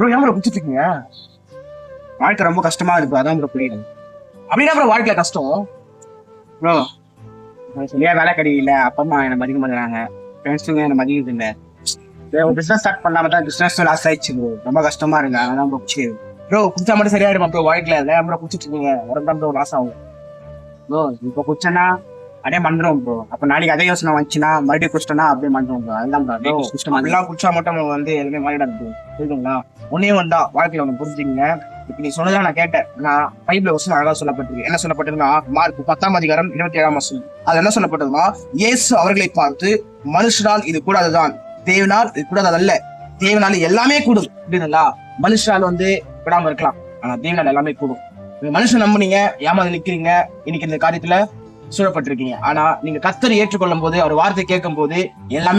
Bro ஏன் bro குடிச்சிட்டு இருக்கீங்க? வாழ்க்கை ரொம்ப கஷ்டமா இருக்கு, அதான் ப்ரோ புரியுது. அப்படின்னா ப்ரோ வாழ்க்கையில கஷ்டம் ப்ரோ. சரியா வேலை கிடையில, அப்பா அம்மா என்ன மதிக்க மாட்டேங்கிறாங்க, ஃப்ரெண்ட்ஸுங்க என்ன மதிக்கிறது இல்லை. பிசினஸ் ஸ்டார்ட் பண்ணாம தான் பிசினஸ் லாஸ் ஆயிடுச்சு ப்ரோ. ரொம்ப கஷ்டமா இருக்கு, அதான் ப்ரோ குடிச்சு. ப்ரோ குடிச்சா மட்டும் சரியாயிடுமா ப்ரோ வாழ்க்கையில? இல்லை ப்ரோ குடிச்சிட்டு இருக்கீங்க, உடம்பு தான் ப்ரோ லாஸ் ஆகும் ப்ரோ. இப்போ குடிச்சேன்னா அப்படியே மறந்துடும் ப்ரோ. அப்ப நாளைக்கு அதே யோசனை வந்துச்சுன்னா மறுபடியும் குடிச்சிட்டோம்னா அப்படியே மறந்துடும் ப்ரோ. அதுதான் ப்ரோ எல்லாம் குடிச்சா மட்டும் வந்து எதுவுமே மாறிடாது ப்ரோ. புரியுதுங்களா? ஒன்னே ஒன்றா வாழ்க்கையில ஒன்று புரிஞ்சுக்கீங்க. இப்ப நீ சொன்னதான் நான் கேட்டேன். நான் பைபிள்ல வசனம் அழகா சொல்லப்பட்டிருக்கு. என்ன சொல்லப்பட்டிருக்குன்னா, மார்க் 10:27 அது என்ன சொல்லப்பட்டதுன்னா, இயேசு அவர்களை பார்த்து, மனுஷனால் இது கூடாதுதான், தேவனால் இது கூடாது அல்ல, தேவனால எல்லாமே கூடும். புரியுதுங்களா? மனுஷனால் வந்து விடாம இருக்கலாம், ஆனா தேவனால் எல்லாமே கூடும். மனுஷன் நம்புனீங்க, ஏமாந்து நிக்கிறீங்க, இன்னைக்கு இந்த காரியத்துல சூழப்பட்டிருக்கீங்க. ஆனா நீங்க கர்த்தரை ஏற்றுக்கொள்ளும் போது, அவர் வார்த்தை கேட்கும் போது எல்லாமே